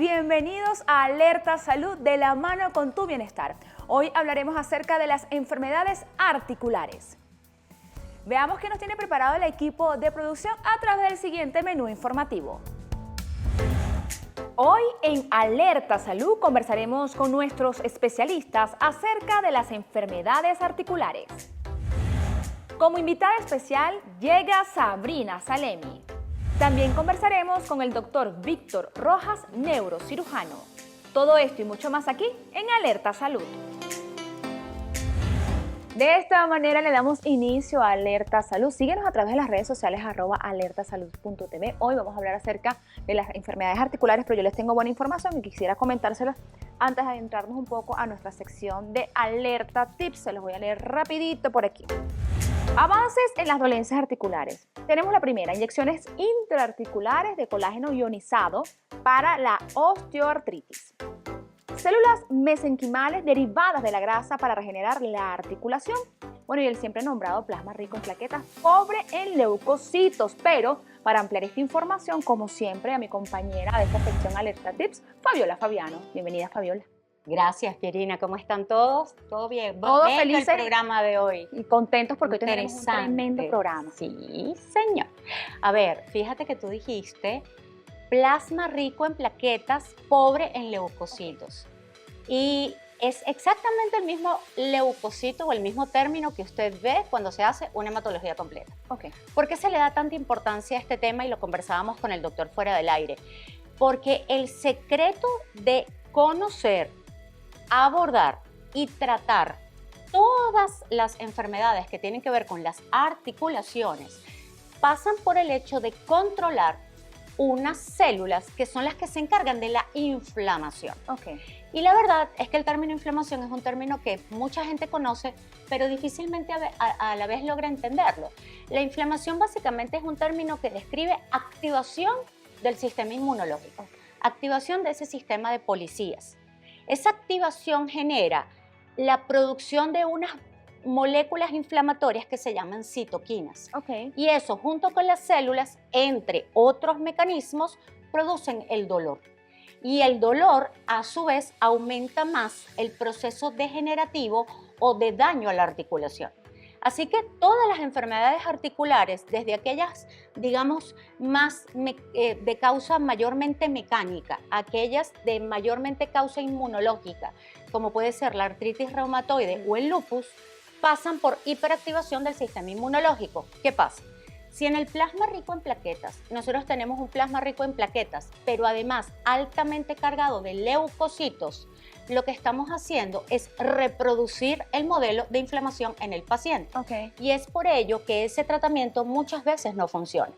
bienvenidos a Alerta Salud de la mano con tu bienestar. Hoy hablaremos acerca de las enfermedades articulares. Veamos qué nos tiene preparado el equipo de producción a través del siguiente menú informativo. Hoy en Alerta Salud conversaremos con nuestros especialistas acerca de las enfermedades articulares. Como invitada especial llega Sabrina Salemi. También conversaremos con el doctor Víctor Rojas, neurocirujano. Todo esto y mucho más aquí en Alerta Salud. De esta manera le damos inicio a Alerta Salud. Síguenos a través de las redes sociales @alertasalud.tv. Hoy vamos a hablar acerca de las enfermedades articulares, pero yo les tengo buena información y quisiera comentárselas antes de adentrarnos un poco a nuestra sección de Alerta Tips. Se los voy a leer rapidito por aquí. Avances en las dolencias articulares. Tenemos la primera, inyecciones intraarticulares de colágeno ionizado para la osteoartritis. Células mesenquimales derivadas de la grasa para regenerar la articulación. Bueno, y el siempre nombrado plasma rico en plaquetas, pobre en leucocitos. Pero para ampliar esta información, como siempre, a mi compañera de esta sección Alerta Tips, Fabiola Fabiano. Bienvenida, Fabiola. Gracias, Pierina. ¿Cómo están todos? ¿Todo bien? Todo Bello feliz el programa de hoy. Y contentos porque hoy tenemos un tremendo programa. Sí, señor. A ver, fíjate que tú dijiste plasma rico en plaquetas, pobre en leucocitos. Y es exactamente el mismo leucocito o el mismo término que usted ve cuando se hace una hematología completa. Okay. ¿Por qué se le da tanta importancia a este tema? Y lo conversábamos con el doctor fuera del aire. Porque el secreto de conocer, abordar y tratar todas las enfermedades que tienen que ver con las articulaciones pasan por el hecho de controlar unas células que son las que se encargan de la inflamación. Okay. Y la verdad es que el término inflamación es un término que mucha gente conoce, pero difícilmente a la vez logra entenderlo. La inflamación básicamente es un término que describe activación del sistema inmunológico, activación de ese sistema de policías. Esa activación genera la producción de unas moléculas inflamatorias que se llaman citoquinas. Okay. Y eso, junto con las células, entre otros mecanismos, producen el dolor. Y el dolor, a su vez, aumenta más el proceso degenerativo o de daño a la articulación. Así que todas las enfermedades articulares, desde aquellas, digamos, más de causa mayormente mecánica, aquellas de mayormente causa inmunológica, como puede ser la artritis reumatoide o el lupus, pasan por hiperactivación del sistema inmunológico. ¿Qué pasa? Si en el plasma rico en plaquetas, nosotros tenemos un plasma rico en plaquetas, pero además altamente cargado de leucocitos, lo que estamos haciendo es reproducir el modelo de inflamación en el paciente. Okay. Y es por ello que ese tratamiento muchas veces no funciona.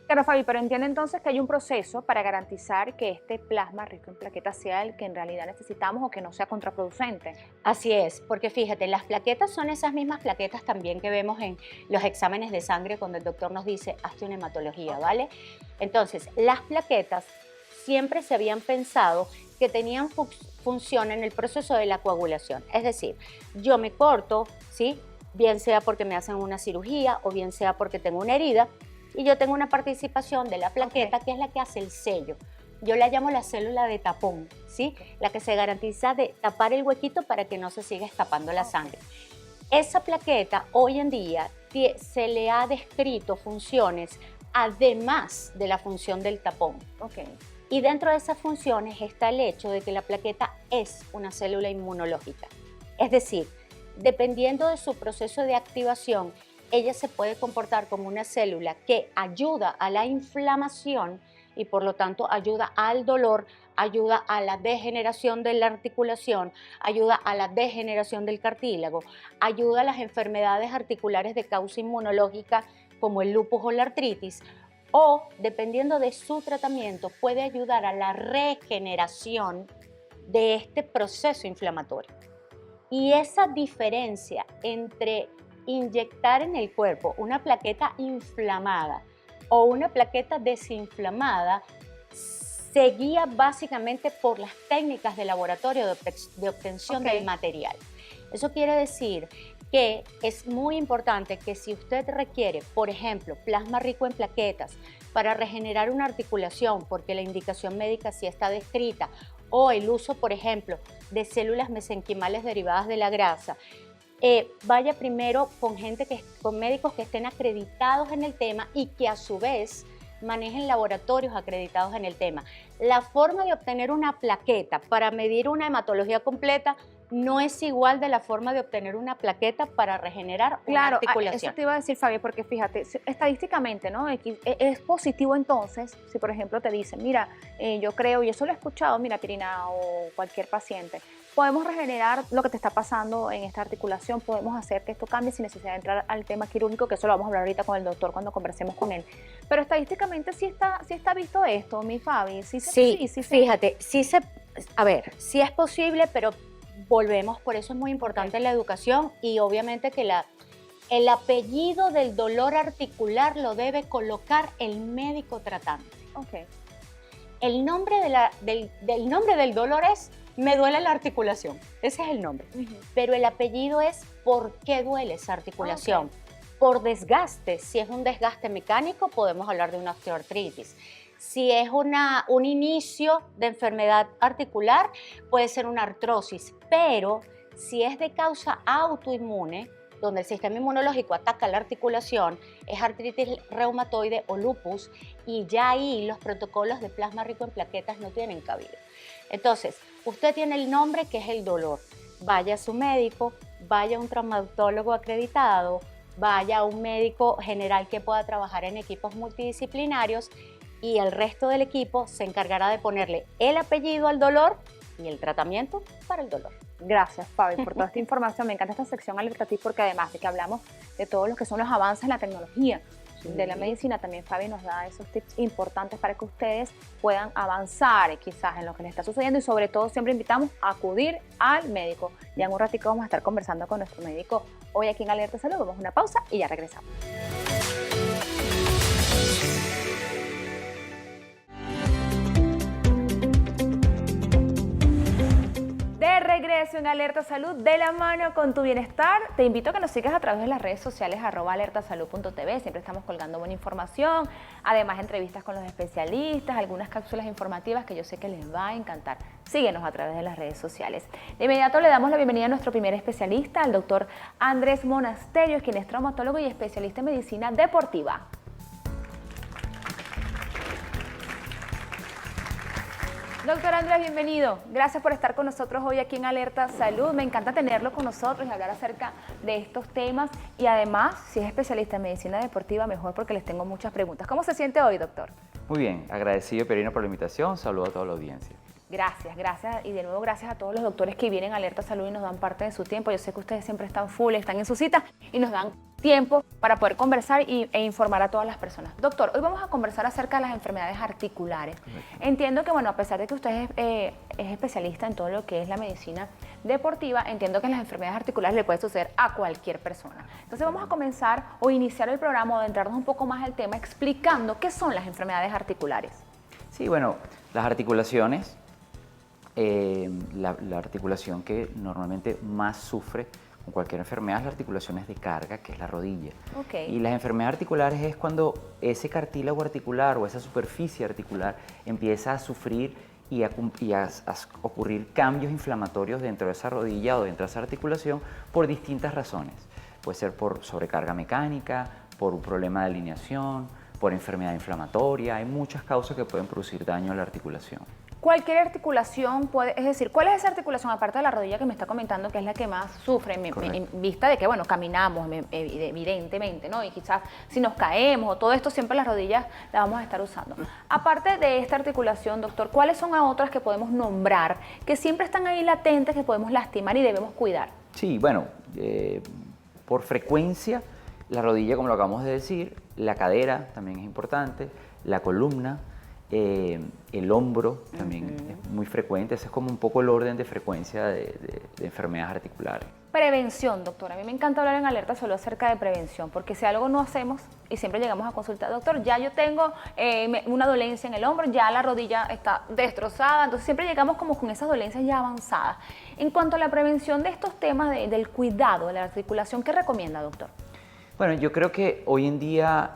Claro, Fabi, pero entiende entonces que hay un proceso para garantizar que este plasma rico en plaquetas sea el que en realidad necesitamos o que no sea contraproducente. Así es, porque fíjate, las plaquetas son esas mismas plaquetas también que vemos en los exámenes de sangre cuando el doctor nos dice, hazte una hematología, ¿vale? Entonces, las plaquetas siempre se habían pensado que tenían función en el proceso de la coagulación. Es decir, yo me corto, ¿sí? Bien sea porque me hacen una cirugía o bien sea porque tengo una herida, y yo tengo una participación de la plaqueta, que es la que hace el sello. Yo la llamo la célula de tapón, ¿sí? La que se garantiza de tapar el huequito para que no se siga escapando la sangre. Esa plaqueta hoy en día se le ha descrito funciones además de la función del tapón. Okay. Y dentro de esas funciones está el hecho de que la plaqueta es una célula inmunológica. Es decir, dependiendo de su proceso de activación, ella se puede comportar como una célula que ayuda a la inflamación y por lo tanto ayuda al dolor, ayuda a la degeneración de la articulación, ayuda a la degeneración del cartílago, ayuda a las enfermedades articulares de causa inmunológica como el lupus o la artritis, o dependiendo de su tratamiento puede ayudar a la regeneración de este proceso inflamatorio. Y esa diferencia entre inyectar en el cuerpo una plaqueta inflamada o una plaqueta desinflamada se guía básicamente por las técnicas de laboratorio de obtención del material. Eso quiere decir que es muy importante que si usted requiere, por ejemplo, plasma rico en plaquetas para regenerar una articulación, porque la indicación médica sí está descrita, o el uso, por ejemplo, de células mesenquimales derivadas de la grasa, vaya primero con médicos que estén acreditados en el tema y que a su vez manejen laboratorios acreditados en el tema. La forma de obtener una plaqueta para medir una hematología completa no es igual de la forma de obtener una plaqueta para regenerar una articulación. Eso te iba a decir, Fabi, porque fíjate, estadísticamente, ¿no? Es positivo entonces, si por ejemplo te dicen, mira, yo creo, y eso lo he escuchado, mira, Pirina, o cualquier paciente, podemos regenerar lo que te está pasando en esta articulación, podemos hacer que esto cambie sin necesidad de entrar al tema quirúrgico, que eso lo vamos a hablar ahorita con el doctor cuando conversemos con él. Pero estadísticamente sí está visto esto, mi Fabi. Sí, fíjate, a ver, sí es posible, pero volvemos, por eso es muy importante la educación y obviamente que el apellido del dolor articular lo debe colocar el médico tratante. Okay. El nombre del nombre del dolor es me duele la articulación, ese es el nombre, pero el apellido es por qué duele esa articulación. Por desgaste, si es un desgaste mecánico podemos hablar de una osteoartritis. Si es un inicio de enfermedad articular, puede ser una artrosis, pero si es de causa autoinmune, donde el sistema inmunológico ataca la articulación, es artritis reumatoide o lupus, y ya ahí los protocolos de plasma rico en plaquetas no tienen cabida. Entonces, usted tiene el nombre que es el dolor. Vaya a su médico, vaya a un traumatólogo acreditado, vaya a un médico general que pueda trabajar en equipos multidisciplinarios y el resto del equipo se encargará de ponerle el apellido al dolor y el tratamiento para el dolor. Gracias, Fabi, por toda esta información. Me encanta esta sección Alerta Tips porque además de que hablamos de todos los que son los avances en la tecnología de la medicina, también Fabi nos da esos tips importantes para que ustedes puedan avanzar quizás en lo que les está sucediendo y sobre todo siempre invitamos a acudir al médico. Ya en un ratito vamos a estar conversando con nuestro médico hoy aquí en Alerta Salud. Vamos a una pausa y ya regresamos. De regreso en Alerta Salud, de la mano con tu bienestar. Te invito a que nos sigas a través de las redes sociales @alertasalud.tv. Siempre estamos colgando buena información, además entrevistas con los especialistas, algunas cápsulas informativas que yo sé que les va a encantar. Síguenos a través de las redes sociales. De inmediato le damos la bienvenida a nuestro primer especialista, al doctor Andrés Monasterio, quien es traumatólogo y especialista en medicina deportiva. Doctor Andrés, bienvenido. Gracias por estar con nosotros hoy aquí en Alerta Salud. Me encanta tenerlo con nosotros y hablar acerca de estos temas. Y además, si es especialista en medicina deportiva, mejor porque les tengo muchas preguntas. ¿Cómo se siente hoy, doctor? Muy bien, agradecido, Perina, por la invitación. Saludo a toda la audiencia. Gracias. Y de nuevo gracias a todos los doctores que vienen a Alerta Salud y nos dan parte de su tiempo. Yo sé que ustedes siempre están full, están en su cita y nos dan tiempo para poder conversar e informar a todas las personas. Doctor, hoy vamos a conversar acerca de las enfermedades articulares. Entiendo que, bueno, a pesar de que usted es especialista en todo lo que es la medicina deportiva, entiendo que las enfermedades articulares le puede suceder a cualquier persona. Entonces vamos a comenzar o iniciar el programa o adentrarnos un poco más al tema explicando qué son las enfermedades articulares. Sí, bueno, las articulaciones, la articulación que normalmente más sufre con cualquier enfermedad es la articulación de carga, que es la rodilla. Okay. Y las enfermedades articulares es cuando ese cartílago articular o esa superficie articular empieza a sufrir y a ocurrir cambios inflamatorios dentro de esa rodilla o dentro de esa articulación por distintas razones. Puede ser por sobrecarga mecánica, por un problema de alineación, por enfermedad inflamatoria. Hay muchas causas que pueden producir daño a la articulación. Cualquier articulación puede, es decir, ¿cuál es esa articulación aparte de la rodilla que me está comentando que es la que más sufre en vista de que, bueno, caminamos evidentemente, ¿no? Y quizás si nos caemos o todo esto, siempre las rodillas las vamos a estar usando. Aparte de esta articulación, doctor, ¿cuáles son otras que podemos nombrar que siempre están ahí latentes, que podemos lastimar y debemos cuidar? Sí, bueno, por frecuencia, la rodilla, como lo acabamos de decir, la cadera también es importante, la columna, el hombro también es muy frecuente. Ese es como un poco el orden de frecuencia de enfermedades articulares. Prevención, doctora. A mí me encanta hablar en Alerta Salud acerca de prevención, porque si algo no hacemos y siempre llegamos a consultar, doctor, ya yo tengo una dolencia en el hombro, ya la rodilla está destrozada, entonces siempre llegamos como con esas dolencias ya avanzadas. En cuanto a la prevención de estos temas del cuidado de la articulación, ¿qué recomienda, doctor? Bueno, yo creo que hoy en día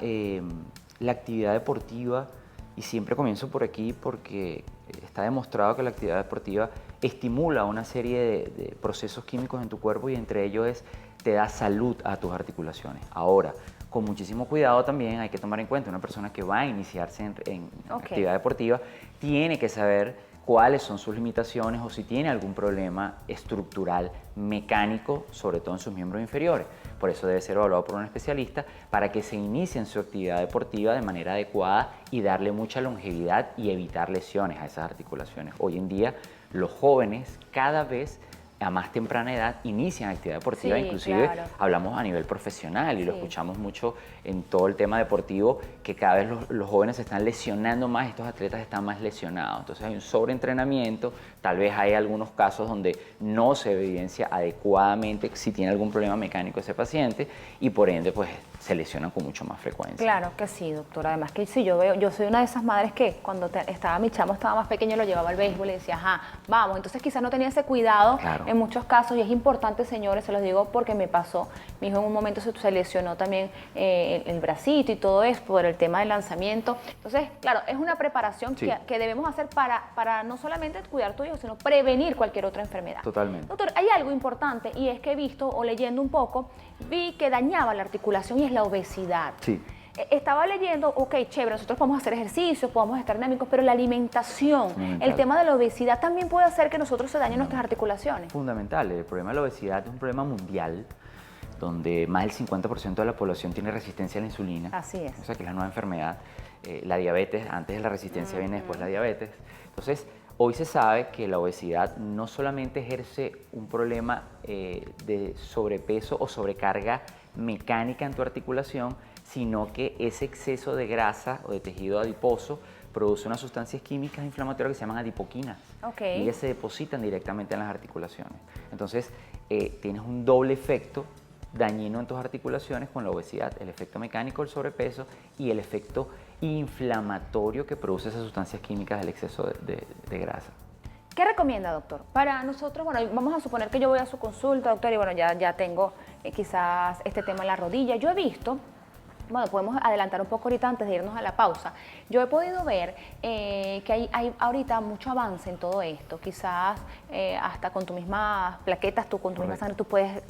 la actividad deportiva, y siempre comienzo por aquí porque está demostrado que la actividad deportiva estimula una serie de procesos químicos en tu cuerpo y entre ellos te da salud a tus articulaciones. Ahora, con muchísimo cuidado también hay que tomar en cuenta una persona que va a iniciarse en actividad deportiva tiene que saber cuáles son sus limitaciones o si tiene algún problema estructural, mecánico, sobre todo en sus miembros inferiores. Por eso debe ser evaluado por un especialista para que se inicie en su actividad deportiva de manera adecuada y darle mucha longevidad y evitar lesiones a esas articulaciones. Hoy en día los jóvenes cada vez a más temprana edad inician actividad deportiva, Sí, inclusive claro. hablamos a nivel profesional y lo Sí. escuchamos mucho en todo el tema deportivo, que cada vez los jóvenes se están lesionando más, estos atletas están más lesionados, entonces hay un sobreentrenamiento, tal vez hay algunos casos donde no se evidencia adecuadamente si tiene algún problema mecánico ese paciente y por ende pues se lesionan con mucho más frecuencia. Claro que sí, doctora. Además que si yo soy una de esas madres que cuando estaba mi chamo, estaba más pequeño, lo llevaba al béisbol y decía, ajá, vamos. Entonces quizás no tenía ese cuidado Claro. en muchos casos y es importante, señores, se los digo porque me pasó. Mi hijo en un momento se lesionó también el bracito y todo eso por el tema del lanzamiento. Entonces, claro, es una preparación Sí. que debemos hacer para no solamente cuidar tu hijo, sino prevenir cualquier otra enfermedad. Totalmente. Doctor, hay algo importante y es que he visto o leyendo un poco, vi que dañaba la articulación y es la obesidad. Sí. Estaba leyendo, ok, chévere, nosotros podemos hacer ejercicios, podemos estar dinámicos, pero la alimentación, Fundamental. el tema de la obesidad también puede hacer que nosotros se dañen nuestras articulaciones. Fundamental. El problema de la obesidad es un problema mundial donde más del 50% de la población tiene resistencia a la insulina. Así es. O sea, que es la nueva enfermedad. La diabetes, antes de la resistencia viene después la diabetes. Entonces, hoy se sabe que la obesidad no solamente ejerce un problema de sobrepeso o sobrecarga mecánica en tu articulación, sino que ese exceso de grasa o de tejido adiposo produce unas sustancias químicas inflamatorias que se llaman adipoquinas. Ok. Y ellas se depositan directamente en las articulaciones. Entonces, tienes un doble efecto dañino en tus articulaciones con la obesidad, el efecto mecánico del sobrepeso y el efecto inflamatorio que produce esas sustancias químicas del exceso de grasa. ¿Qué recomienda, doctor? Para nosotros, bueno, vamos a suponer que yo voy a su consulta, doctor, y bueno, ya tengo quizás este tema en la rodilla. Yo he visto, bueno, podemos adelantar un poco ahorita antes de irnos a la pausa. Yo he podido ver que hay ahorita mucho avance en todo esto. Quizás hasta con tus mismas plaquetas, con tu misma sangre, tú puedes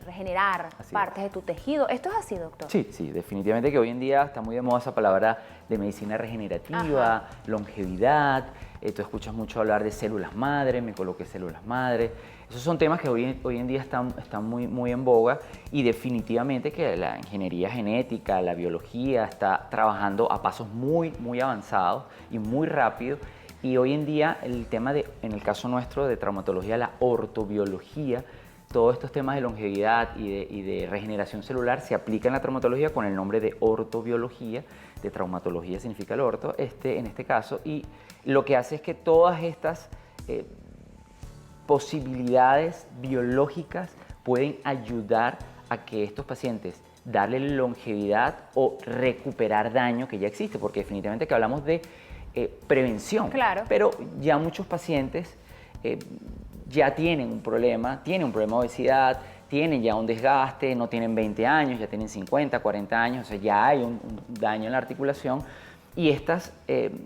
regenerar Así partes de tu tejido. ¿Esto es así, doctor? Sí, sí, definitivamente que hoy en día está muy de moda esa palabra de medicina regenerativa, Ajá. longevidad. Tú escuchas mucho hablar de células madre, me coloqué células madre. Esos son temas que hoy en día están muy en boga y definitivamente que la ingeniería genética, la biología está trabajando a pasos muy avanzados y muy rápido. Y hoy en día el tema en el caso nuestro de traumatología, la ortobiología, todos estos temas de longevidad y de regeneración celular se aplican en la traumatología con el nombre de ortobiología, de traumatología significa el orto, en este caso, y lo que hace es que todas estas posibilidades biológicas pueden ayudar a que estos pacientes darle longevidad o recuperar daño que ya existe, porque definitivamente que hablamos de prevención, Claro. pero ya muchos pacientes ya tienen un problema de obesidad, tienen ya un desgaste, no tienen 20 años, ya tienen 50, 40 años, o sea, ya hay un daño en la articulación y estas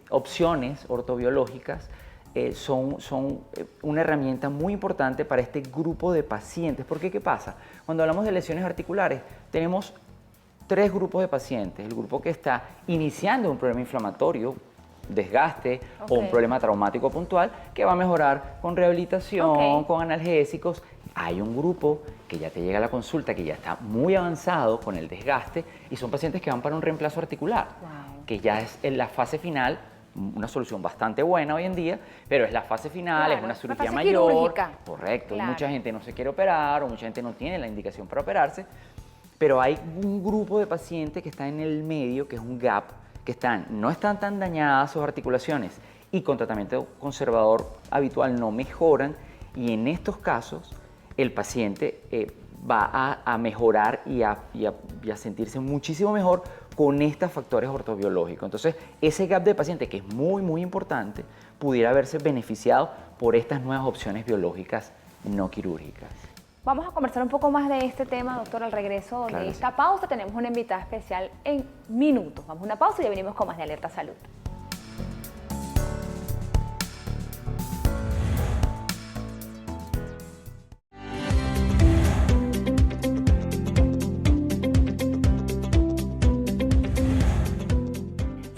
opciones ortobiológicas son una herramienta muy importante para este grupo de pacientes. Porque, ¿qué pasa? Cuando hablamos de lesiones articulares, tenemos tres grupos de pacientes. El grupo que está iniciando un problema inflamatorio, desgaste o un problema traumático puntual, que va a mejorar con rehabilitación, con analgésicos. Hay un grupo que ya te llega a la consulta, que ya está muy avanzado con el desgaste y son pacientes que van para un reemplazo articular, que ya es en la fase final, una solución bastante buena hoy en día, pero es la fase final, es una cirugía fase mayor. quirúrgica. Correcto, Claro. mucha gente no se quiere operar o mucha gente no tiene la indicación para operarse, pero hay un grupo de pacientes que está en el medio, que es un gap, que no están tan dañadas sus articulaciones y con tratamiento conservador habitual no mejoran y en estos casos el paciente va a mejorar y a sentirse muchísimo mejor con estos factores ortobiológicos. Entonces, ese gap de paciente, que es muy, muy importante, pudiera verse beneficiado por estas nuevas opciones biológicas no quirúrgicas. Vamos a conversar un poco más de este tema, doctor, al regreso Claro de que esta pausa. Tenemos una invitada especial en minutos. Vamos a una pausa y ya venimos con más de Alerta Salud.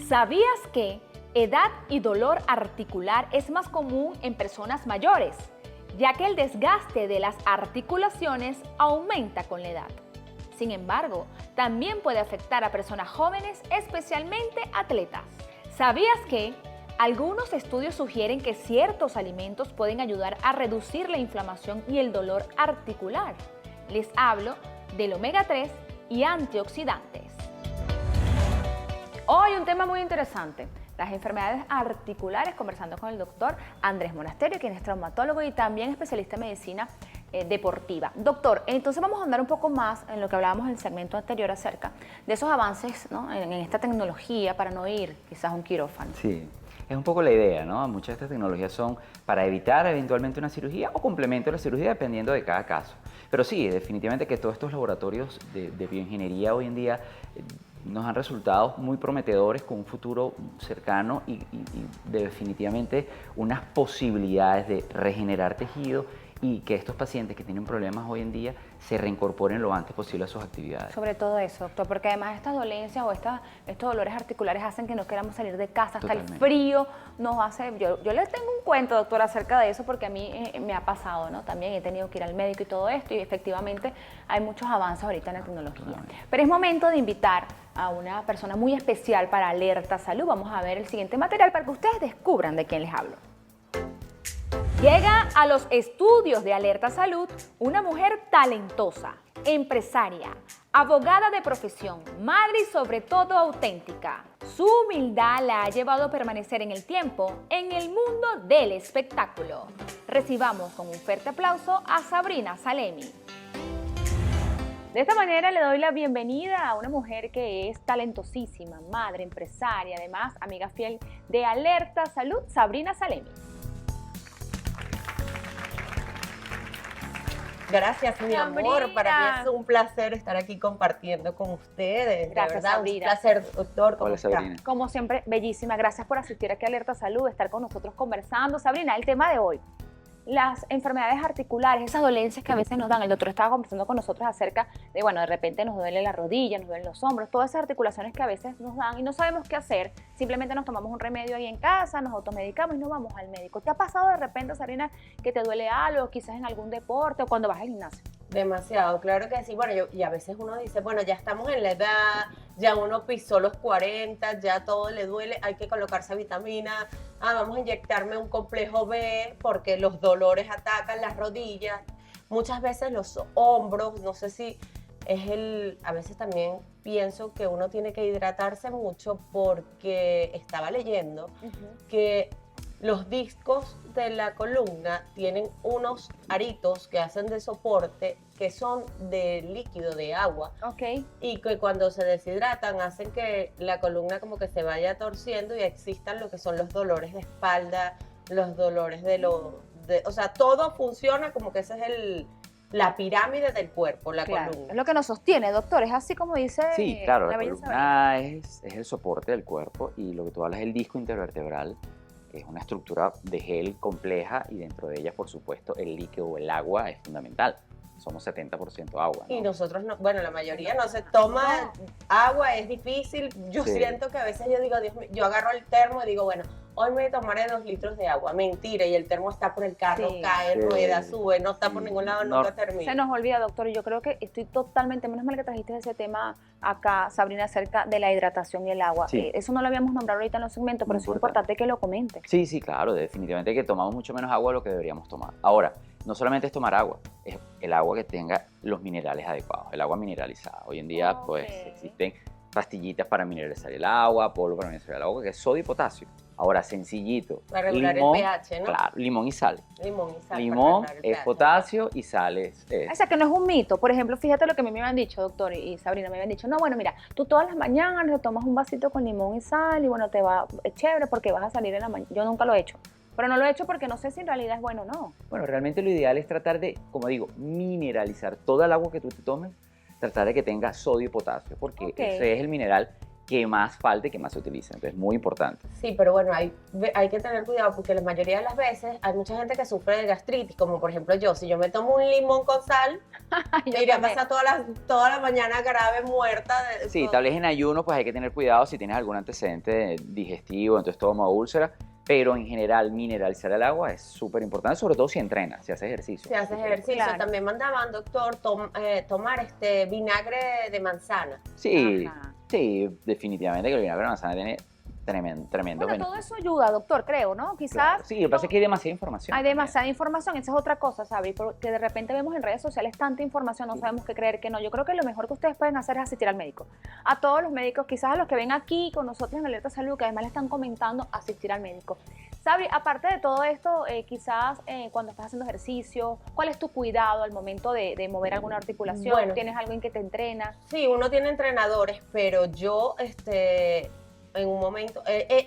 ¿Sabías que edad y dolor articular es más común en personas mayores, ya que el desgaste de las articulaciones aumenta con la edad? Sin embargo, también puede afectar a personas jóvenes, especialmente atletas. ¿Sabías que algunos estudios sugieren que ciertos alimentos pueden ayudar a reducir la inflamación y el dolor articular? Les hablo del omega 3 y antioxidantes. Hoy un tema muy interesante, las enfermedades articulares, conversando con el doctor Andrés Monasterio, quien es traumatólogo y también especialista en medicina deportiva. Doctor, entonces vamos a andar un poco más en lo que hablábamos en el segmento anterior acerca de esos avances, ¿no?, en esta tecnología para no ir quizás a un quirófano. Sí, es un poco la idea, ¿no? Muchas de estas tecnologías son para evitar eventualmente una cirugía o complemento de la cirugía dependiendo de cada caso. Pero sí, definitivamente que todos estos laboratorios de bioingeniería hoy en día nos han resultado muy prometedores con un futuro cercano y definitivamente unas posibilidades de regenerar tejido y que estos pacientes que tienen problemas hoy en día se reincorporen lo antes posible a sus actividades. Sobre todo eso, doctor, porque además estas dolencias o estos dolores articulares hacen que no queramos salir de casa, hasta el frío nos hace... Yo les tengo un cuento, doctor, acerca de eso, porque a mí me ha pasado, ¿no? También he tenido que ir al médico y todo esto, y efectivamente hay muchos avances ahorita en la tecnología. Pero es momento de invitar a una persona muy especial para Alerta Salud. Vamos a ver el siguiente material para que ustedes descubran de quién les hablo. Llega a los estudios de Alerta Salud una mujer talentosa, empresaria, abogada de profesión, madre y sobre todo auténtica. Su humildad la ha llevado a permanecer en el tiempo en el mundo del espectáculo. Recibamos con un fuerte aplauso a Sabrina Salemi. De esta manera le doy la bienvenida a una mujer que es talentosísima, madre, empresaria, además amiga fiel de Alerta Salud, Sabrina Salemi. Gracias, mi amor. Para mí es un placer estar aquí compartiendo con ustedes. Gracias, de verdad, Sabrina. Un placer, doctor. Hola, Sabrina. Como siempre, bellísima. Gracias por asistir aquí a Alerta Salud, estar con nosotros conversando. Sabrina, el tema de hoy, las enfermedades articulares, esas dolencias que a veces nos dan. El doctor estaba conversando con nosotros acerca de, bueno, de repente nos duele la rodilla, nos duelen los hombros, todas esas articulaciones que a veces nos dan y no sabemos qué hacer. Simplemente nos tomamos un remedio ahí en casa, nos automedicamos y no vamos al médico. ¿Te ha pasado de repente, Sabrina, que te duele algo, quizás en algún deporte o cuando vas al gimnasio? Demasiado, claro que sí. Bueno, y a veces uno dice, bueno, ya estamos en la edad, ya uno pisó los 40, ya todo le duele, hay que colocarse vitamina, vamos a inyectarme un complejo B porque los dolores atacan las rodillas, muchas veces los hombros, no sé si a veces también pienso que uno tiene que hidratarse mucho porque estaba leyendo que los discos de la columna tienen unos aritos que hacen de soporte que son de líquido, de agua. Ok. Y que cuando se deshidratan hacen que la columna como que se vaya torciendo y existan lo que son los dolores de espalda, los dolores o sea, todo funciona como que esa es la pirámide del cuerpo, la columna. Es lo que nos sostiene, doctor, es así como dice. Sí, claro, la bella columna es el soporte del cuerpo y lo que tú hablas es el disco intervertebral, que es una estructura de gel compleja y dentro de ella, por supuesto, el líquido o el agua es fundamental. Somos 70% agua, ¿no? Y nosotros, no, bueno, la mayoría no se toma agua, es difícil. Yo siento que a veces yo digo, Dios mío, yo agarro el termo y digo, bueno, hoy me tomaré 2 litros de agua. Mentira, y el termo está por el carro, cae, rueda, sube, no está por ningún lado, nunca termina. Se nos olvida, doctor, y yo creo que estoy totalmente, menos mal que trajiste ese tema acá, Sabrina, acerca de la hidratación y el agua. Sí. Eso no lo habíamos nombrado ahorita en los segmentos, pero es importante que lo comente. Sí, sí, claro, definitivamente que tomamos mucho menos agua de lo que deberíamos tomar. Ahora, no solamente es tomar agua, es el agua que tenga los minerales adecuados, el agua mineralizada. Hoy en día, pues, existen pastillitas para mineralizar el agua, polvo para mineralizar el agua, que es sodio y potasio. Ahora, sencillito. Para regular limón, el pH, ¿no? Claro, limón y sal. Limón y sal. para Limón regular el es pH. potasio y sal es... O sea, que no es un mito. Por ejemplo, fíjate lo que a mí me habían dicho, doctor, y Sabrina me habían dicho, no, bueno, mira, tú todas las mañanas te tomas un vasito con limón y sal y bueno, te va, es chévere porque vas a salir en la mañana. Yo nunca lo he hecho, pero no lo he hecho porque no sé si en realidad es bueno o no. Bueno, realmente lo ideal es tratar de, como digo, mineralizar toda el agua que tú te tomes, tratar de que tenga sodio y potasio, porque Ok. ese es el mineral que más falta y que más se utiliza. Entonces, es muy importante. Sí, pero bueno, hay que tener cuidado porque la mayoría de las veces hay mucha gente que sufre de gastritis, como por ejemplo yo. Si yo me tomo un limón con sal, Yo me iré a también. pasar toda la mañana grave, muerta. Sí, tal vez en ayuno pues hay que tener cuidado si tienes algún antecedente digestivo, en tu estómago, úlcera, pero en general mineralizar el agua es súper importante, sobre todo si entrenas, si haces ejercicio. Si haces ejercicio, Claro. también mandaban, doctor, tomar vinagre de manzana. Sí, Ajá. sí, definitivamente que el vinagre de manzana tiene tremendo Bueno, todo eso ayuda, doctor, creo, ¿no? Quizás Claro. Sí, lo que pasa es que hay demasiada información. hay también. demasiada información, esa es otra cosa, Sabri, porque de repente vemos en redes sociales tanta información, no sabemos qué creer, qué no. Yo creo que lo mejor que ustedes pueden hacer es asistir al médico. A todos los médicos, quizás a los que ven aquí con nosotros en Alerta Salud, que además le están comentando, asistir al médico. Sabri, aparte de todo esto, quizás cuando estás haciendo ejercicio, ¿cuál es tu cuidado al momento de mover alguna articulación? Bueno. ¿Tienes alguien que te entrena? Sí, uno tiene entrenadores, pero yo, en un momento,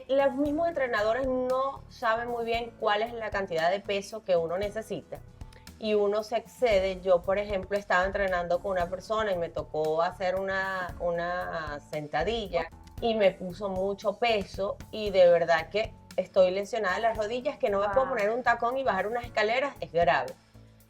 los mismos entrenadores no saben muy bien cuál es la cantidad de peso que uno necesita. Y uno se excede. Yo, por ejemplo, estaba entrenando con una persona y me tocó hacer una sentadilla y me puso mucho peso y de verdad que estoy lesionada de las rodillas, que no me puedo Wow. poner un tacón y bajar unas escaleras, es grave.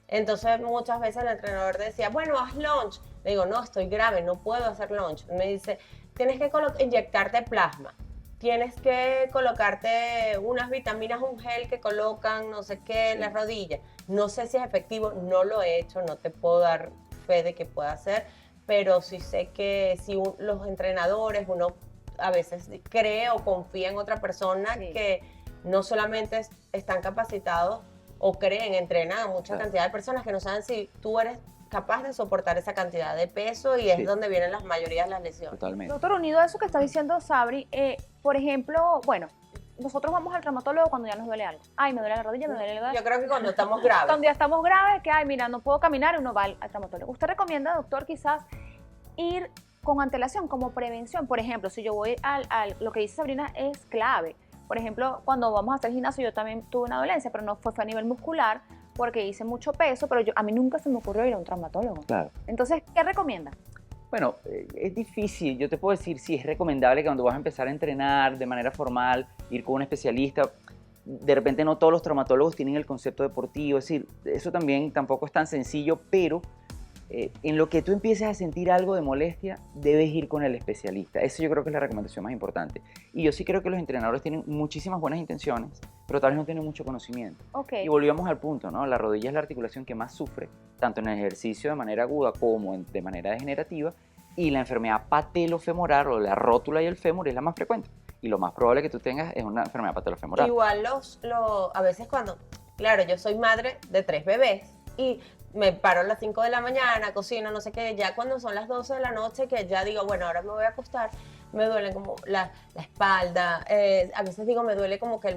Entonces muchas veces el entrenador decía, bueno, haz lunge. Le digo, no, estoy grave, no puedo hacer lunge. Me dice, tienes que inyectarte plasma, tienes que colocarte unas vitaminas, un gel que colocan no sé qué en las rodillas. No sé si es efectivo, no lo he hecho, no te puedo dar fe de que pueda hacer, pero sí sé que si los entrenadores, uno a veces cree o confía en otra persona Sí. que no solamente están capacitados o creen, entrenan a mucha Claro. cantidad de personas que no saben si tú eres capaz de soportar esa cantidad de peso y Sí. es donde vienen las mayorías de las lesiones. Totalmente. Doctor, unido a eso que está diciendo Sabri, por ejemplo, bueno, nosotros vamos al traumatólogo cuando ya nos duele algo. Ay, me duele la rodilla, me duele el Yo creo que cuando estamos graves. Cuando ya estamos graves, que, ay, mira, no puedo caminar, uno va al traumatólogo. ¿Usted recomienda, doctor, quizás ir con antelación como prevención? Por ejemplo, si yo voy lo que dice Sabrina es clave. Por ejemplo, cuando vamos a hacer gimnasio, yo también tuve una dolencia, pero no fue a nivel muscular, porque hice mucho peso, pero a mí nunca se me ocurrió ir a un traumatólogo. Claro. Entonces, ¿qué recomienda? Bueno, es difícil. Yo te puedo decir, sí, es recomendable que cuando vas a empezar a entrenar de manera formal, ir con un especialista. De repente no todos los traumatólogos tienen el concepto deportivo, es decir, eso también tampoco es tan sencillo, pero en lo que tú empieces a sentir algo de molestia, debes ir con el especialista. Eso yo creo que es la recomendación más importante. Y yo sí creo que los entrenadores tienen muchísimas buenas intenciones, pero tal vez no tienen mucho conocimiento. Ok. Y volvíamos al punto, ¿no? La rodilla es la articulación que más sufre, tanto en el ejercicio de manera aguda como de manera degenerativa, y la enfermedad patelofemoral o la rótula y el fémur es la más frecuente. Y lo más probable que tú tengas es una enfermedad patelofemoral. Igual a veces claro, yo soy madre de 3 bebés y me paro a las 5 de la mañana, cocino, no sé qué, ya cuando son las 12 de la noche, que ya digo, bueno, ahora me voy a acostar, me duele como la espalda, a veces digo, me duele como que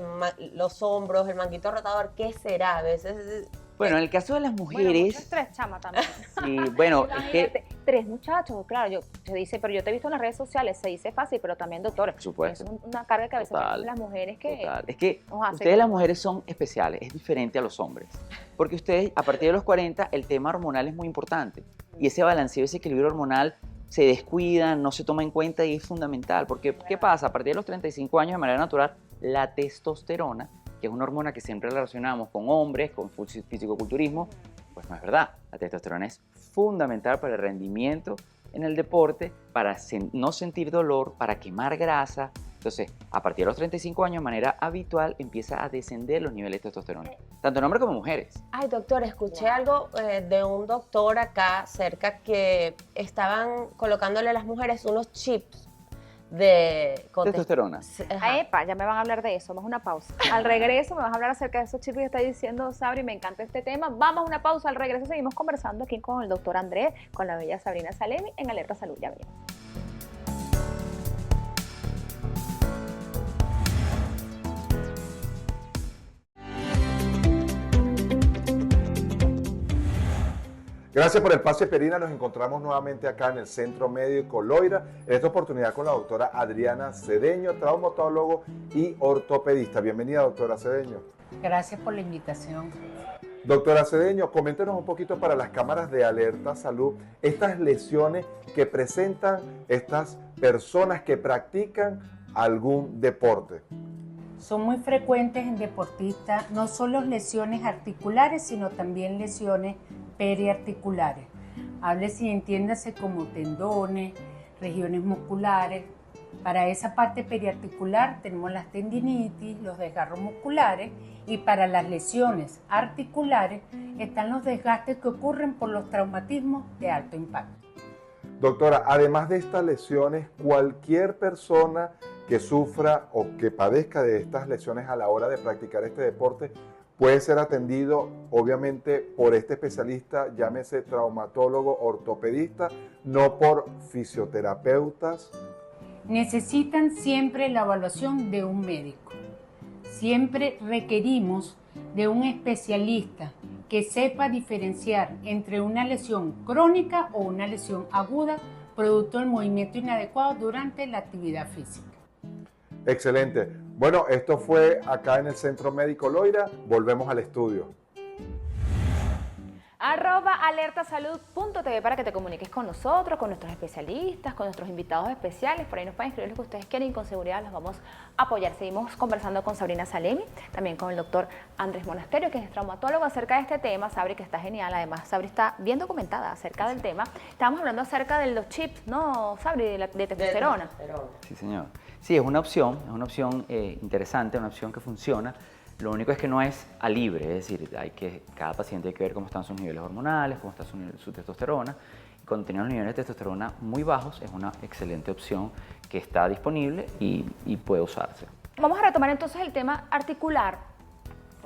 los hombros, el manguito rotador, ¿qué será? A veces... Bueno, en el caso de las Bueno, mucho mujeres, estrés, chama, también. sí, bueno, es que, Imagínate, 3 muchachos, claro, se dice, pero yo te he visto en las redes sociales, se dice fácil, pero también, doctor, por supuesto, es una carga que a veces Total, tenemos las mujeres que total. Es que nos hace ustedes las como- mujeres son especiales, es diferente a los hombres. Porque ustedes, a partir de los 40, el tema hormonal es muy importante. Y ese balanceo, ese equilibrio hormonal se descuida, no se toma en cuenta y es fundamental. Porque, ¿qué pasa? A partir de los 35 años, de manera natural, la testosterona, que es una hormona que siempre relacionamos con hombres, con fisicoculturismo, pues no es verdad. La testosterona es fundamental para el rendimiento en el deporte, para no sentir dolor, para quemar grasa. Entonces, a partir de los 35 años, de manera habitual, empieza a descender los niveles de testosterona, tanto en hombres como en mujeres. Ay, doctor, escuché algo de un doctor acá cerca que estaban colocándole a las mujeres unos chips con Testosterona. Ah, epa, ya me van a hablar de eso, vamos a una pausa. Al regreso me vas a hablar acerca de esos chicos que está diciendo Sabri, me encanta este tema. Vamos a una pausa, al regreso seguimos conversando aquí con el doctor Andrés, con la bella Sabrina Salemi en Alerta Salud. Ya venimos. Gracias por el pase, Perina. Nos encontramos nuevamente acá en el Centro Médico Loira, en esta oportunidad con la doctora Adriana Cedeño, traumatólogo y ortopedista. Bienvenida, doctora Cedeño. Gracias por la invitación. Doctora Cedeño, coméntenos un poquito para las cámaras de Alerta Salud, estas lesiones que presentan estas personas que practican algún deporte. Son muy frecuentes en deportistas, no solo lesiones articulares, sino también lesiones periarticulares. Háblese y entiéndase como tendones, regiones musculares. Para esa parte periarticular tenemos las tendinitis, los desgarros musculares, y para las lesiones articulares están los desgastes que ocurren por los traumatismos de alto impacto. Doctora, además de estas lesiones, cualquier persona que sufra o que padezca de estas lesiones a la hora de practicar este deporte puede ser atendido, obviamente, por este especialista, llámese traumatólogo, ortopedista, no por fisioterapeutas. Necesitan siempre la evaluación de un médico. Siempre requerimos de un especialista que sepa diferenciar entre una lesión crónica o una lesión aguda producto del movimiento inadecuado durante la actividad física. Excelente. Bueno, esto fue acá en el Centro Médico Loira. Volvemos al estudio. @alertasalud.tv para que te comuniques con nosotros, con nuestros especialistas, con nuestros invitados especiales. Por ahí nos pueden escribir lo que ustedes quieren y con seguridad los vamos a apoyar. Seguimos conversando con Sabrina Salemi, también con el doctor Andrés Monasterio, que es traumatólogo, acerca de este tema. Sabri, que está genial. Además, Sabri está bien documentada acerca del tema. Estábamos hablando acerca de los chips, ¿no, Sabri? De testosterona. Sí, señor. Sí, es una opción interesante, una opción que funciona. Lo único es que no es a libre, es decir, cada paciente hay que ver cómo están sus niveles hormonales, cómo está su testosterona. Y cuando tiene los niveles de testosterona muy bajos, es una excelente opción que está disponible y puede usarse. Vamos a retomar entonces el tema articular,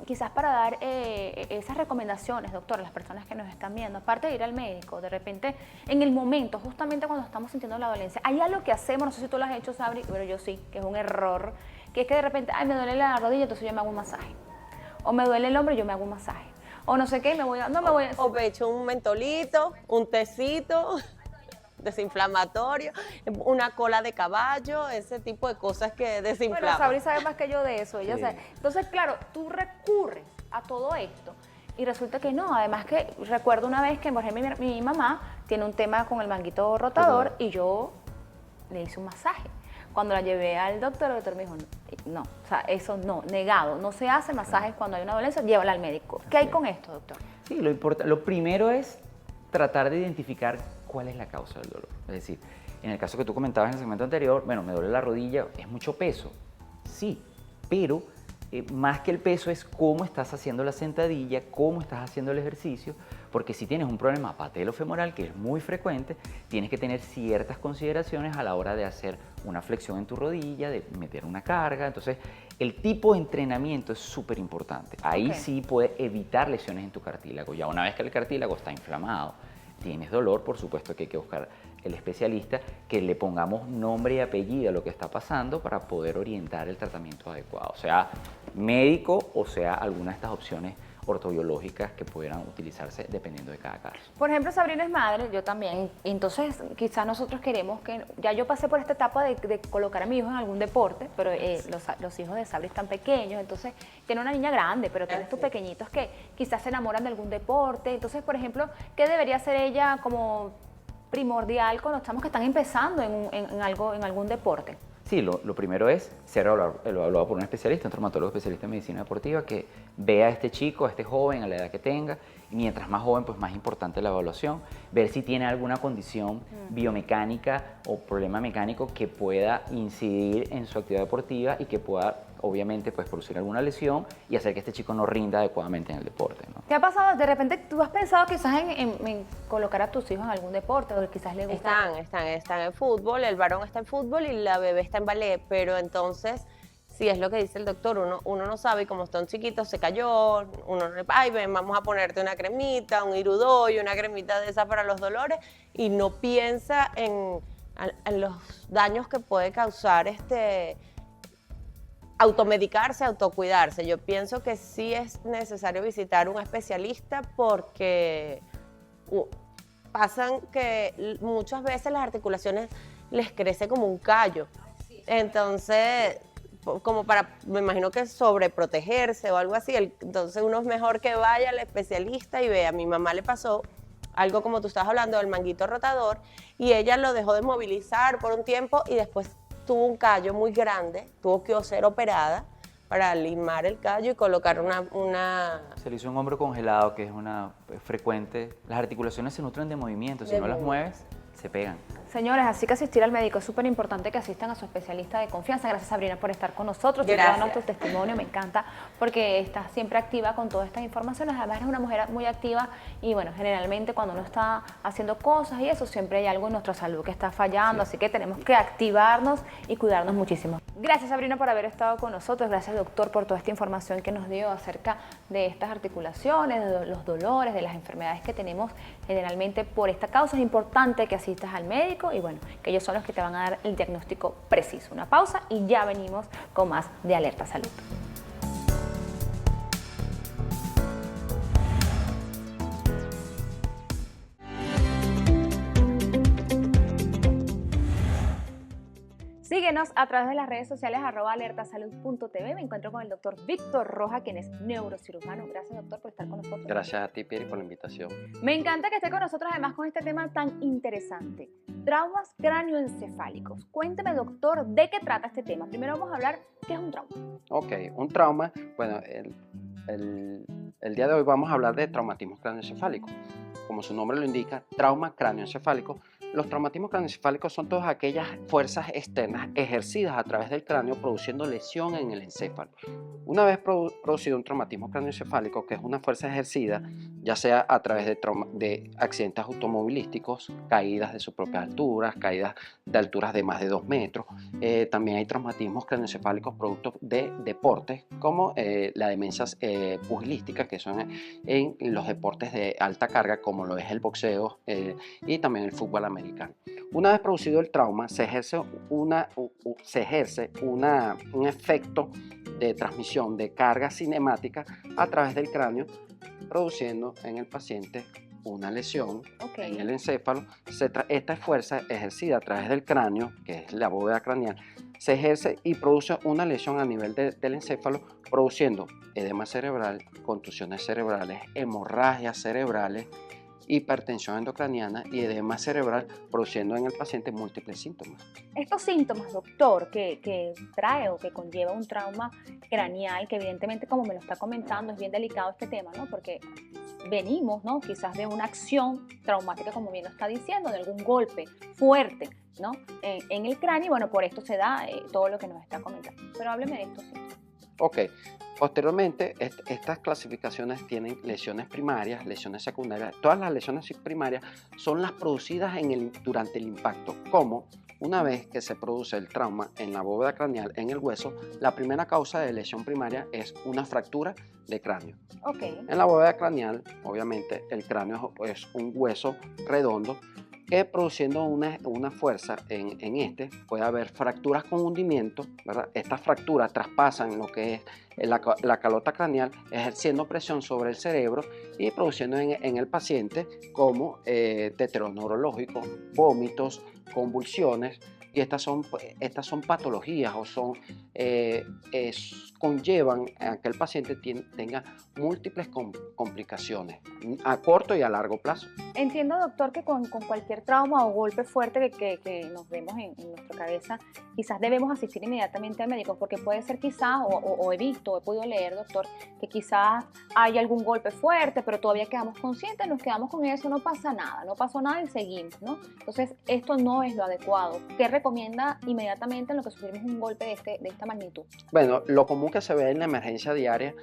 quizás para dar esas recomendaciones, doctor, a las personas que nos están viendo. Aparte de ir al médico, de repente, en el momento, justamente cuando estamos sintiendo la dolencia, hay algo que hacemos, no sé si tú lo has hecho, Sabri, pero yo sí, que es un error, que es que de repente, ay, me duele la rodilla, entonces yo me hago un masaje. O me duele el hombro y yo me hago un masaje. O no sé qué, O me echo un mentolito, un tecito desinflamatorio, una cola de caballo, ese tipo de cosas que desinflaman. Bueno, Sabri sabe más que yo de eso, ella Sí. sabe. Entonces, claro, tú recurres a todo esto y resulta que no. Además que recuerdo una vez que, por ejemplo, mi mamá tiene un tema con el manguito rotador y yo le hice un masaje. Cuando la llevé al doctor, el doctor me dijo, no, o sea, eso no, negado, no se hace masajes cuando hay una dolencia, llévala al médico. ¿Qué hay con esto, doctor? Sí, lo primero es tratar de identificar cuál es la causa del dolor. Es decir, en el caso que tú comentabas en el segmento anterior, bueno, me duele la rodilla, ¿es mucho peso? Sí, pero más que el peso es cómo estás haciendo la sentadilla, cómo estás haciendo el ejercicio, porque si tienes un problema patelofemoral, que es muy frecuente, tienes que tener ciertas consideraciones a la hora de hacer una flexión en tu rodilla, de meter una carga. Entonces, el tipo de entrenamiento es súper importante. Ahí sí puede evitar lesiones en tu cartílago. Ya una vez que el cartílago está inflamado, tienes dolor, por supuesto que hay que buscar el especialista, que le pongamos nombre y apellido a lo que está pasando para poder orientar el tratamiento adecuado, sea médico o sea alguna de estas opciones ortobiológicas que pudieran utilizarse dependiendo de cada caso. Por ejemplo, Sabrina es madre, yo también. Entonces, quizás nosotros queremos que... Ya yo pasé por esta etapa de colocar a mi hijo en algún deporte, pero los hijos de Sabri están pequeños, entonces tiene una niña grande, pero tienes tus pequeñitos que quizás se enamoran de algún deporte. Entonces, por ejemplo, ¿qué debería hacer ella como primordial cuando están empezando en algún deporte? Sí, lo primero es ser evaluado por un especialista, un traumatólogo especialista en medicina deportiva, que vea a este chico, a este joven, a la edad que tenga, y mientras más joven, pues más importante la evaluación, ver si tiene alguna condición biomecánica o problema mecánico que pueda incidir en su actividad deportiva y que pueda, obviamente, pues producir alguna lesión y hacer que este chico no rinda adecuadamente en el deporte, ¿no? ¿Qué ha pasado? De repente, ¿tú has pensado quizás en colocar a tus hijos en algún deporte o quizás le gusta? Están en fútbol, el varón está en fútbol y la bebé está en ballet, pero entonces, si es lo que dice el doctor, uno no sabe, y como están chiquitos, se cayó, ay, ven, vamos a ponerte una cremita, un Irudoy, una cremita de esa para los dolores, y no piensa en los daños que puede causar automedicarse, autocuidarse. Yo pienso que sí es necesario visitar un especialista porque u- pasan que muchas veces las articulaciones les crece como un callo. Entonces, como para, me imagino que sobreprotegerse o algo así, entonces uno es mejor que vaya al especialista y vea. A mi mamá le pasó algo como tú estabas hablando del manguito rotador y ella lo dejó de movilizar por un tiempo y después tuvo un callo muy grande, tuvo que ser operada para limar el callo y colocar una Se le hizo un hombro congelado, que es una frecuente. Las articulaciones se nutren de movimiento, si no las mueves, se pegan. Señores, así que asistir al médico es súper importante que asistan a su especialista de confianza. Gracias, Sabrina, por estar con nosotros y Gracias. darnos tu testimonio. Me encanta porque estás siempre activa con todas estas informaciones. Además, eres una mujer muy activa y, bueno, generalmente cuando uno está haciendo cosas y eso, siempre hay algo en nuestra salud que está fallando. Así que tenemos que activarnos y cuidarnos muchísimo. Gracias, Sabrina, por haber estado con nosotros. Gracias, doctor, por toda esta información que nos dio acerca de estas articulaciones, de los dolores, de las enfermedades que tenemos generalmente por esta causa. Es importante que asistas al médico y, bueno, que ellos son los que te van a dar el diagnóstico preciso. Una pausa y ya venimos con más de Alerta Salud. Síguenos a través de las redes sociales @alertasalud.tv. Me encuentro con el doctor Víctor Roja, quien es neurocirujano. Gracias, doctor, por estar con nosotros. Gracias a ti, Pieri, por la invitación. Me encanta que esté con nosotros, además, con este tema tan interesante. Traumas cráneoencefálicos. Cuénteme, doctor, ¿de qué trata este tema? Primero vamos a hablar qué es un trauma. Ok, un trauma, bueno, el día de hoy vamos a hablar de traumatismo cráneoencefálico. Como su nombre lo indica, trauma cráneoencefálico. Los traumatismos cráneoencefálicos son todas aquellas fuerzas externas ejercidas a través del cráneo produciendo lesión en el encéfalo. Una vez producido un traumatismo cráneoencefálico, que es una fuerza ejercida, ya sea a través de accidentes automovilísticos, caídas de su propia altura, caídas de alturas de más de 2 metros, también hay traumatismos cráneoencefálicos producto de deportes como la demencia pugilística, que son en los deportes de alta carga como lo es el boxeo y también el fútbol americano. Una vez producido el trauma, se ejerce un efecto de transmisión de carga cinemática a través del cráneo, produciendo en el paciente una lesión en el encéfalo. Esta fuerza ejercida a través del cráneo, que es la bóveda craneal, se ejerce y produce una lesión a nivel del encéfalo, produciendo edema cerebral, contusiones cerebrales, hemorragias cerebrales, hipertensión endocraniana y edema cerebral, produciendo en el paciente múltiples síntomas. Estos síntomas, doctor, que trae o que conlleva un trauma craneal, que evidentemente, como me lo está comentando, es bien delicado este tema, ¿no? Porque venimos, ¿no? Quizás de una acción traumática, como bien lo está diciendo, de algún golpe fuerte, ¿no? En el cráneo, y bueno, por esto se da todo lo que nos está comentando. Pero hábleme de estos síntomas. Ok, posteriormente estas clasificaciones tienen lesiones primarias, lesiones secundarias. Todas las lesiones primarias son las producidas durante el impacto, como una vez que se produce el trauma en la bóveda craneal, en el hueso, la primera causa de lesión primaria es una fractura de cráneo. Okay. En la bóveda craneal, obviamente, el cráneo es un hueso redondo que produciendo una fuerza en puede haber fracturas con hundimiento, ¿verdad? Estas fracturas traspasan lo que es la calota craneal, ejerciendo presión sobre el cerebro y produciendo en el paciente como deterioro neurológico, vómitos, convulsiones, y estas son patologías o conllevan a que el paciente tenga múltiples complicaciones a corto y a largo plazo. Entiendo, doctor, que con cualquier trauma o golpe fuerte que nos vemos en nuestra cabeza, quizás debemos asistir inmediatamente al médico, porque puede ser quizás, o he visto, he podido leer, doctor, que quizás hay algún golpe fuerte, pero todavía quedamos conscientes, nos quedamos con eso, no pasa nada, no pasó nada y seguimos, ¿no? Entonces, esto no es lo adecuado. ¿Qué recomienda inmediatamente en lo que sufrimos un golpe de esta magnitud? Bueno, lo común que se ve en la emergencia diaria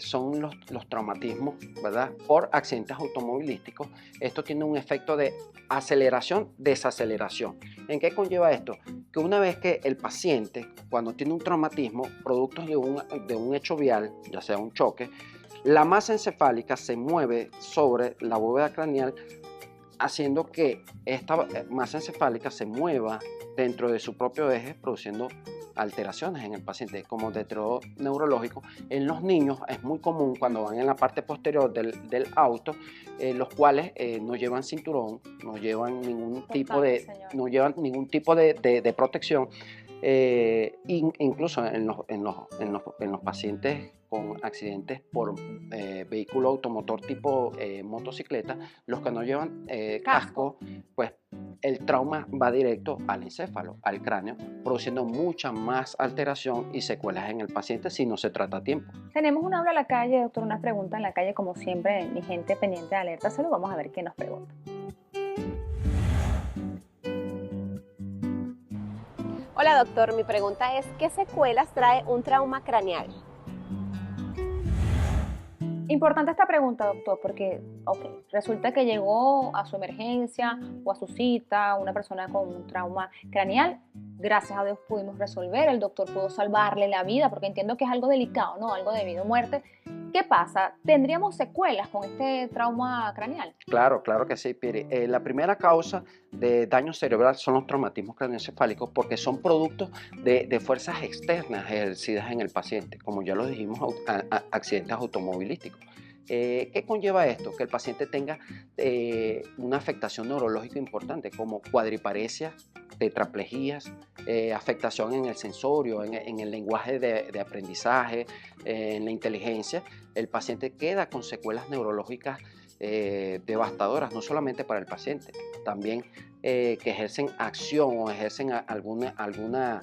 son los traumatismos, ¿verdad? Por accidentes automovilísticos. Esto tiene un efecto de aceleración, desaceleración. ¿En qué conlleva esto? Que una vez que el paciente, cuando tiene un traumatismo, producto de un hecho vial, ya sea un choque, la masa encefálica se mueve sobre la bóveda craneal, haciendo que esta masa encefálica se mueva dentro de su propio eje, produciendo alteraciones en el paciente, como deterioro neurológico. En los niños es muy común cuando van en la parte posterior del auto, los cuales no llevan cinturón, no llevan ningún tipo de, no llevan ningún tipo de protección. Incluso en los pacientes con accidentes por vehículo automotor tipo motocicleta, los que no llevan casco, pues el trauma va directo al encéfalo, al cráneo, produciendo mucha más alteración y secuelas en el paciente si no se trata a tiempo. Tenemos un habla a la calle, doctor, una pregunta en la calle, como siempre, mi gente pendiente de Alerta Salud. Vamos a ver qué nos pregunta. Hola doctor, mi pregunta es, ¿qué secuelas trae un trauma craneal? Importante esta pregunta, doctor, porque resulta que llegó a su emergencia o a su cita una persona con un trauma craneal. Gracias a Dios pudimos resolver, el doctor pudo salvarle la vida, porque entiendo que es algo delicado, ¿no? Algo de vida o muerte. ¿Qué pasa? ¿Tendríamos secuelas con este trauma craneal? Claro que sí, Piri. La primera causa de daño cerebral son los traumatismos craneoencefálicos, porque son productos de fuerzas externas ejercidas en el paciente, como ya lo dijimos, accidentes automovilísticos. ¿Qué conlleva esto? Que el paciente tenga una afectación neurológica importante, como cuadriparesia, tetraplejías, afectación en el sensorio, en el lenguaje de aprendizaje, en la inteligencia. El paciente queda con secuelas neurológicas devastadoras, no solamente para el paciente, también que ejercen acción o ejercen alguna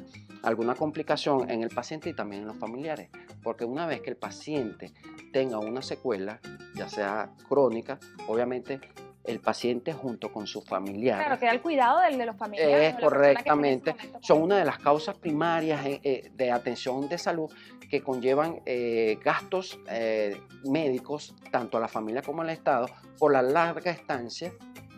complicación en el paciente y también en los familiares, porque una vez que el paciente tenga una secuela, ya sea crónica, obviamente el paciente junto con sus familiares. Claro, queda el cuidado de los familiares. Correctamente, son una de las causas primarias de atención de salud que conllevan gastos médicos, tanto a la familia como al Estado, por la larga estancia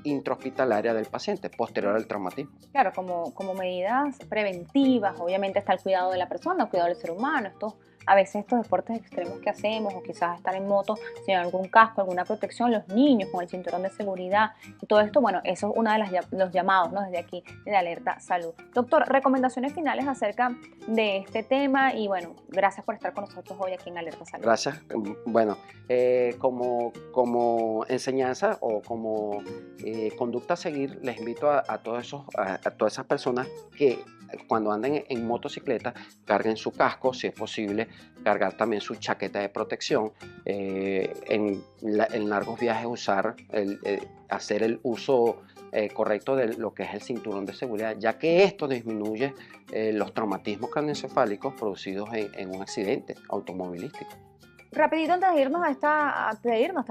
intrahospitalaria del paciente posterior al traumatismo. Claro, como medidas preventivas, obviamente está el cuidado de la persona, el cuidado del ser humano. A veces estos deportes extremos que hacemos, o quizás estar en moto sin algún casco, alguna protección, los niños con el cinturón de seguridad y todo esto, bueno, eso es uno de los llamados, ¿no? Desde aquí, de Alerta Salud. Doctor, recomendaciones finales acerca de este tema y bueno, gracias por estar con nosotros hoy aquí en Alerta Salud. Gracias. Bueno, como enseñanza o como conducta a seguir, les invito a todas esas personas que cuando anden en motocicleta carguen su casco, si es posible, cargar también su chaqueta de protección, en largos viajes hacer el uso correcto de lo que es el cinturón de seguridad, ya que esto disminuye los traumatismos craneoencefálicos producidos en un accidente automovilístico. Rapidito antes de irnos hasta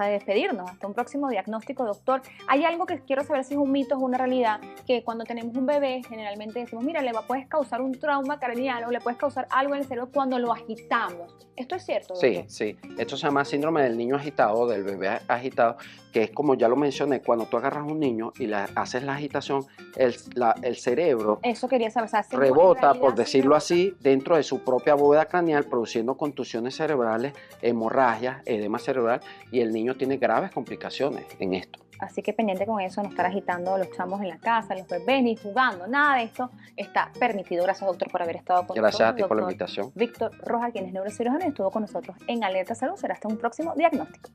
despedirnos, hasta un próximo diagnóstico, doctor, hay algo que quiero saber si es un mito o es una realidad, que cuando tenemos un bebé generalmente decimos, mira, puedes causar un trauma craneal o le puedes causar algo en el cerebro cuando lo agitamos. ¿Esto es cierto, doctor? Sí, esto se llama síndrome del niño agitado, del bebé agitado, que es como ya lo mencioné, cuando tú agarras a un niño y haces la agitación, el cerebro Eso quería saber, rebota, por decirlo así, dentro de su propia bóveda craneal, produciendo contusiones cerebrales, hemorragias, edema cerebral, y el niño tiene graves complicaciones en esto. Así que pendiente con eso, no estar agitando a los chamos en la casa, los bebés, ni jugando, nada de esto está permitido. Gracias, doctor, por haber estado con nosotros. Gracias a ti por la invitación. Víctor Rojas, quien es neurocirujano y estuvo con nosotros en Alerta Salud. Será hasta un próximo diagnóstico.